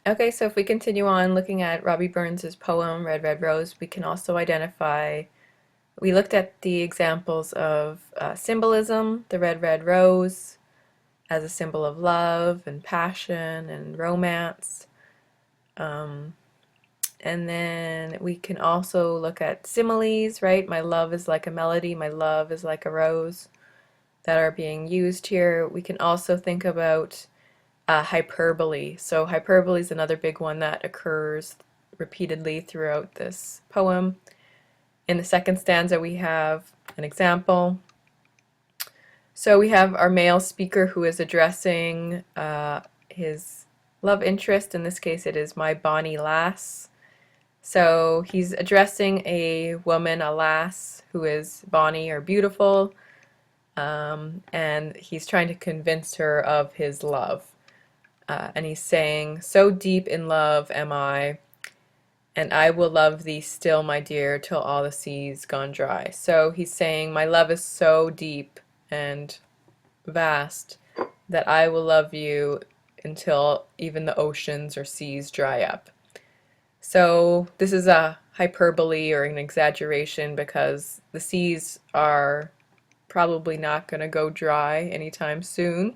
Okay, so if we continue on looking at Robbie Burns's poem, Red, Red Rose, we can also identify, we looked at the examples of symbolism, the red, red rose as a symbol of love and passion and romance. Um, and then we can also look at similes, right? My love is like a melody, my love is like a rose, that are being used here. We can also think about hyperbole. So hyperbole is another big one that occurs repeatedly throughout this poem. In the second stanza we have an example. So we have our male speaker who is addressing his love interest. In this case it is my bonny lass. So he's addressing a woman, a lass, who is bonny or beautiful, and he's trying to convince her of his love. And he's saying, so deep in love am I, and I will love thee still, my dear, till all the seas gone dry. So he's saying, my love is so deep and vast that I will love you until even the oceans or seas dry up. So this is a hyperbole or an exaggeration because the seas are probably not going to go dry anytime soon.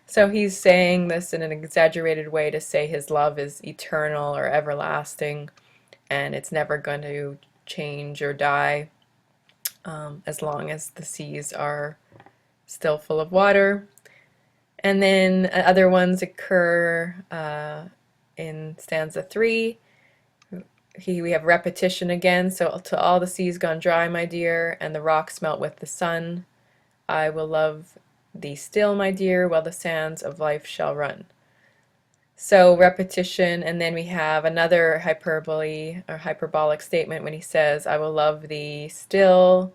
So he's saying this in an exaggerated way to say his love is eternal or everlasting and it's never going to change or die as long as the seas are still full of water. And then other ones occur in stanza 3. We have repetition again. So till all the seas gone dry, my dear, and the rocks melt with the sun, I will love thee still, my dear, while the sands of life shall run. So repetition, and then we have another hyperbole or hyperbolic statement when he says, I will love thee still,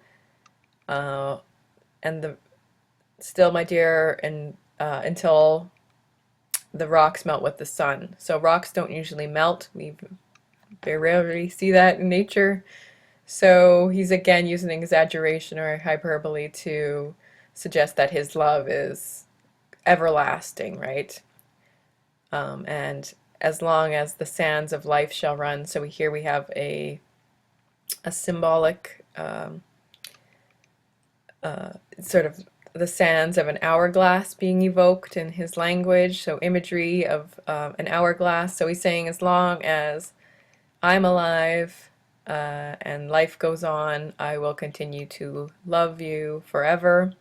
and the still, my dear, and until the rocks melt with the sun. So rocks don't usually melt. We very rarely see that in nature. So he's again using exaggeration or hyperbole to suggest that his love is everlasting, right? And as long as the sands of life shall run. So here we have a symbolic sort of the sands of an hourglass being evoked in his language, so imagery of an hourglass. So he's saying as long as I'm alive and life goes on, I will continue to love you forever.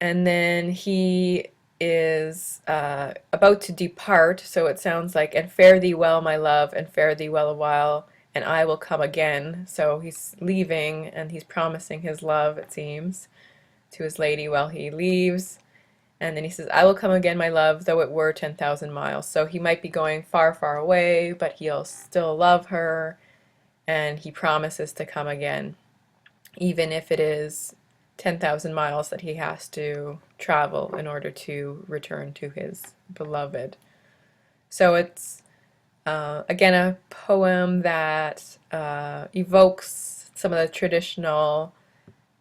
And then he is about to depart, so it sounds like, and fare thee well, my love, and fare thee well a while, and I will come again. So he's leaving, and he's promising his love, it seems, to his lady while he leaves. And then he says, I will come again, my love, though it were 10,000 miles. So he might be going far, far away, but he'll still love her, and he promises to come again, even if it is 10,000 miles that he has to travel in order to return to his beloved. So it's again a poem that evokes some of the traditional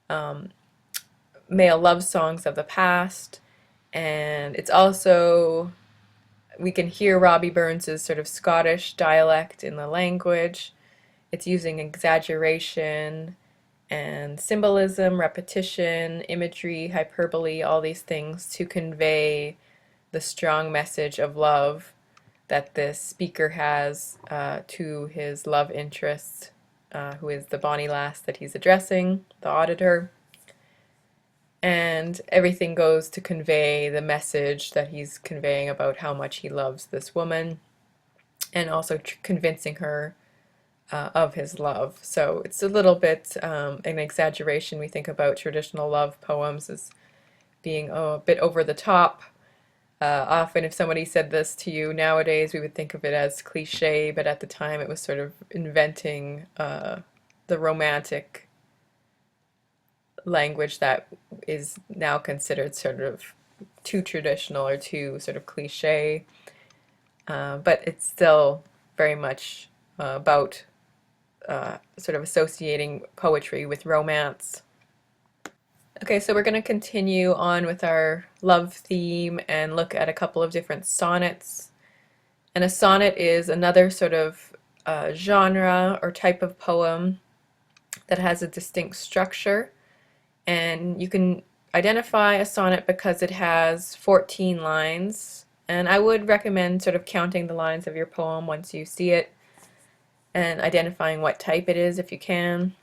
male love songs of the past, and it's also, we can hear Robbie Burns's sort of Scottish dialect in the language. It's using exaggeration and symbolism, repetition, imagery, hyperbole, all these things to convey the strong message of love that this speaker has to his love interest, who is the bonny lass that he's addressing, the auditor. And everything goes to convey the message that he's conveying about how much he loves this woman, and also convincing her of his love. So it's a little bit an exaggeration. We think about traditional love poems as being a bit over the top. Often if somebody said this to you nowadays, we would think of it as cliche, but at the time it was sort of inventing the romantic language that is now considered sort of too traditional or too sort of cliche. But it's still very much about sort of associating poetry with romance. Okay, so we're going to continue on with our love theme and look at a couple of different sonnets. And a sonnet is another sort of genre or type of poem that has a distinct structure. And you can identify a sonnet because it has 14 lines. And I would recommend sort of counting the lines of your poem once you see it and identifying what type it is if you can.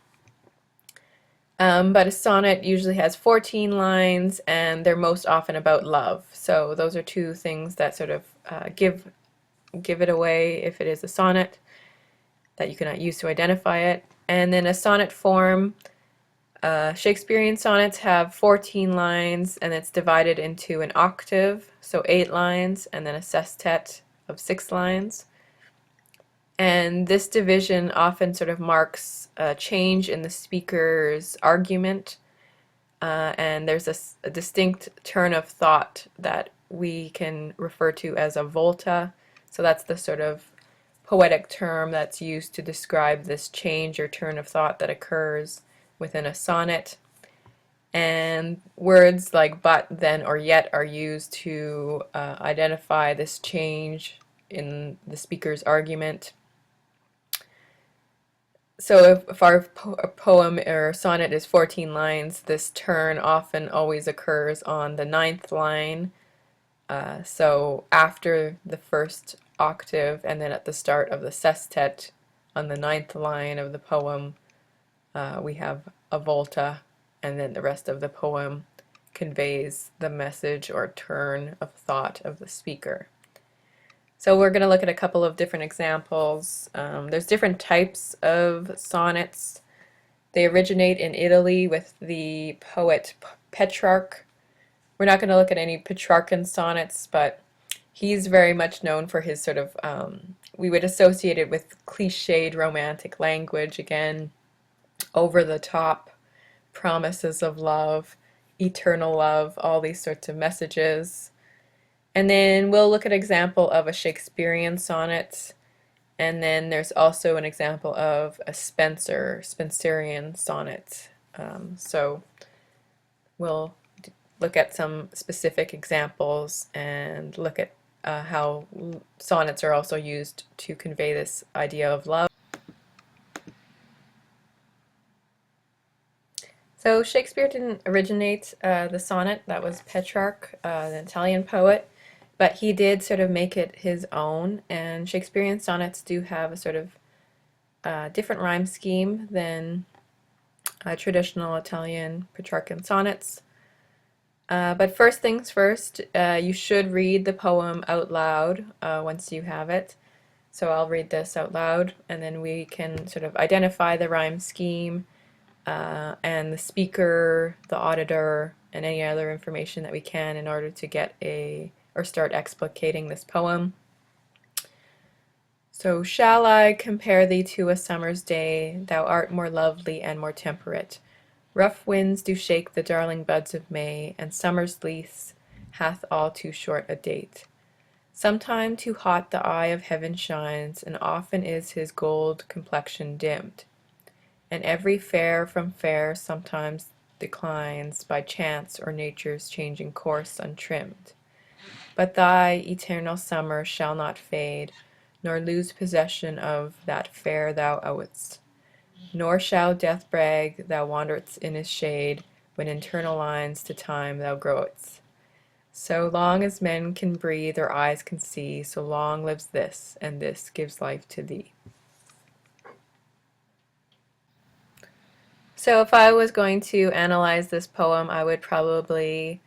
But a sonnet usually has 14 lines, and they're most often about love. So those are two things that sort of give it away if it is a sonnet that you can use to identify it. And then a sonnet form, Shakespearean sonnets have 14 lines, and it's divided into an octave, so 8 lines, and then a sestet of 6 lines. And this division often sort of marks a change in the speaker's argument, and there's a distinct turn of thought that we can refer to as a volta. So that's the sort of poetic term that's used to describe this change or turn of thought that occurs within a sonnet. And words like but, then, or yet are used to identify this change in the speaker's argument. So if our poem or sonnet is 14 lines, this turn often always occurs on the 9th line. So after the first octave and then at the start of the sestet on the 9th line of the poem, we have a volta, and then the rest of the poem conveys the message or turn of thought of the speaker. So we're going to look at a couple of different examples. There's different types of sonnets. They originate in Italy with the poet Petrarch. We're not going to look at any Petrarchan sonnets, but he's very much known for his sort of, we would associate it with cliched romantic language, again, over the top promises of love, eternal love, all these sorts of messages. And then we'll look at an example of a Shakespearean sonnet, and then there's also an example of a Spenserian sonnet. So we'll look at some specific examples and look at how sonnets are also used to convey this idea of love. So Shakespeare didn't originate the sonnet, that was Petrarch, the Italian poet, but he did sort of make it his own, and Shakespearean sonnets do have a sort of different rhyme scheme than traditional Italian Petrarchan sonnets. But first things first, you should read the poem out loud once you have it. So I'll read this out loud, and then we can sort of identify the rhyme scheme and the speaker, the auditor, and any other information that we can in order to get or start explicating this poem. So, shall I compare thee to a summer's day? Thou art more lovely and more temperate. Rough winds do shake the darling buds of May, and summer's lease hath all too short a date. Sometime too hot the eye of heaven shines, and often is his gold complexion dimmed. And every fair from fair sometimes declines by chance or nature's changing course untrimmed. But thy eternal summer shall not fade, nor lose possession of that fair thou owest. Nor shall death brag thou wanderest in his shade, when internal lines to time thou growest. So long as men can breathe or eyes can see, so long lives this, and this gives life to thee. So if I was going to analyze this poem, I would probably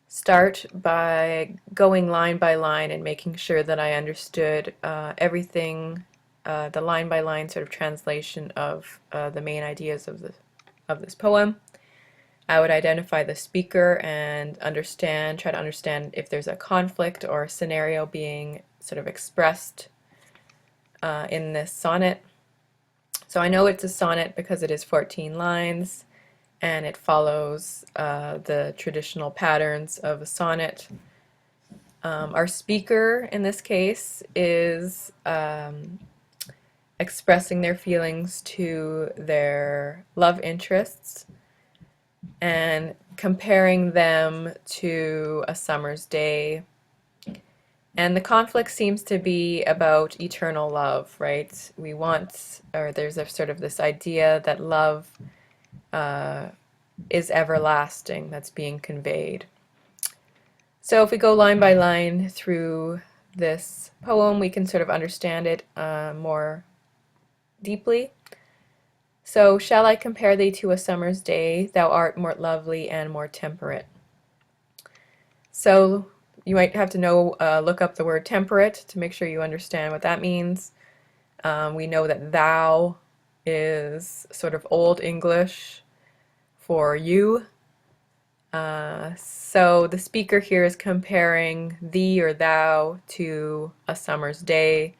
start by going line by line and making sure that I understood everything, the line by line sort of translation of the main ideas of this poem. I would identify the speaker and try to understand if there's a conflict or a scenario being sort of expressed in this sonnet. So I know it's a sonnet because it is 14 lines and it follows the traditional patterns of a sonnet. Our speaker in this case is expressing their feelings to their love interests, and comparing them to a summer's day. And the conflict seems to be about eternal love, right? We want, or there's a sort of this idea that love is everlasting that's being conveyed. So if we go line by line through this poem, we can sort of understand it more deeply. So, shall I compare thee to a summer's day? Thou art more lovely and more temperate. So, you might have to look up the word temperate to make sure you understand what that means. We know that thou is sort of Old English for you. So the speaker here is comparing thee or thou to a summer's day.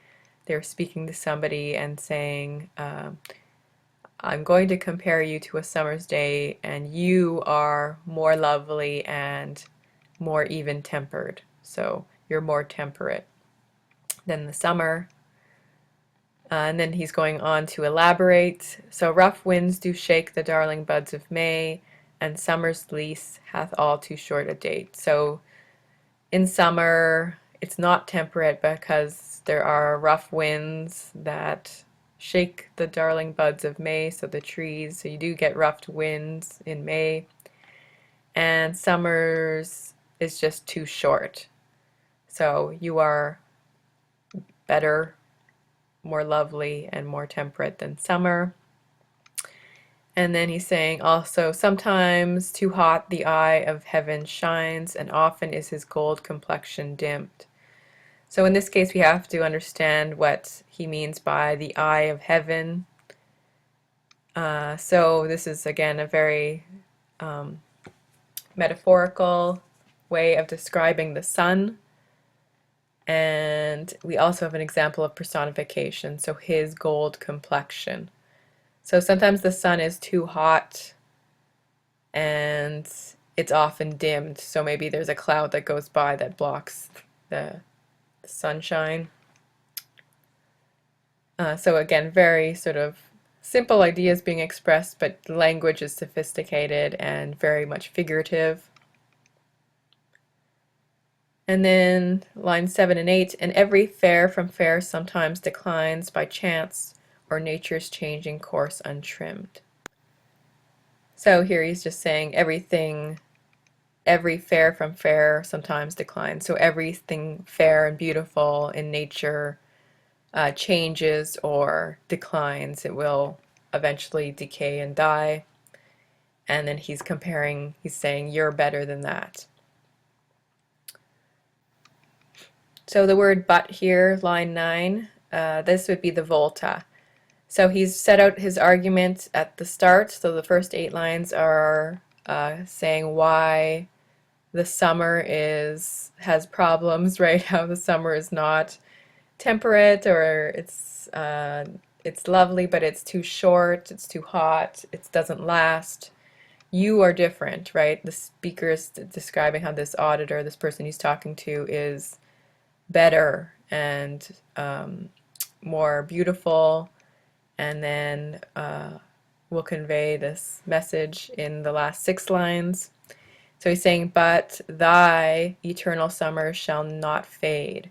They're speaking to somebody and saying, I'm going to compare you to a summer's day, and you are more lovely and more even-tempered. So you're more temperate than the summer. And then he's going on to elaborate. So rough winds do shake the darling buds of May, and summer's lease hath all too short a date. So in summer, it's not temperate because there are rough winds that shake the darling buds of May, so the trees. So you do get rough winds in May. And summer's is just too short. So you are better, more lovely, and more temperate than summer. And then he's saying also, sometimes too hot the eye of heaven shines, and often is his gold complexion dimmed. So in this case, we have to understand what he means by the eye of heaven. So this is, again, a very metaphorical way of describing the sun. And we also have an example of personification, so his gold complexion. So sometimes the sun is too hot and it's often dimmed, so maybe there's a cloud that goes by that blocks the sunshine. So again, very sort of simple ideas being expressed, but the language is sophisticated and very much figurative. And then lines 7 and 8, and every fair from fair sometimes declines by chance or nature's changing course untrimmed. So here he's just saying every fair from fair sometimes declines. So everything fair and beautiful in nature changes or declines. It will eventually decay and die. And then he's saying, you're better than that. So the word but here, line 9, this would be the volta. So he's set out his argument at the start. So the first 8 lines are saying why the summer has problems, right? How the summer is not temperate, or it's lovely, but it's too short, it's too hot, it doesn't last. You are different, right? The speaker is describing how this auditor, this person he's talking to, is better and more beautiful, and then we'll convey this message in the last 6 lines. So he's saying, but thy eternal summer shall not fade.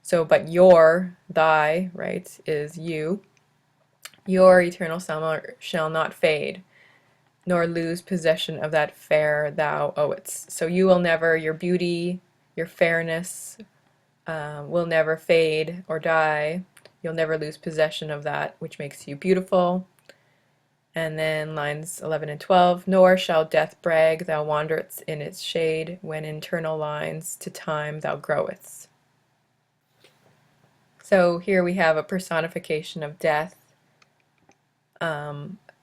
So, but thy, right, is you. Your eternal summer shall not fade, nor lose possession of that fair thou owest. So you will never, your beauty, your fairness will never fade or die. You'll never lose possession of that which makes you beautiful. And then lines 11 and 12, nor shall death brag thou wanderest in its shade, when internal lines to time thou growest. So here we have a personification of death,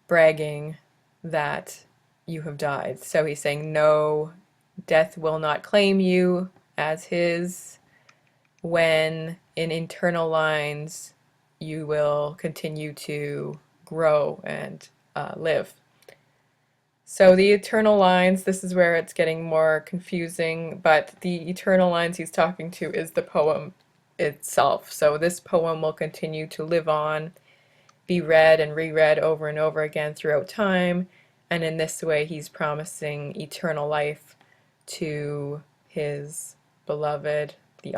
bragging that you have died. So he's saying, no, death will not claim you as his, when in internal lines you will continue to grow and live. So the eternal lines, this is where it's getting more confusing, but the eternal lines he's talking to is the poem itself. So this poem will continue to live on, be read and reread over and over again throughout time, And in this way, he's promising eternal life to his beloved, the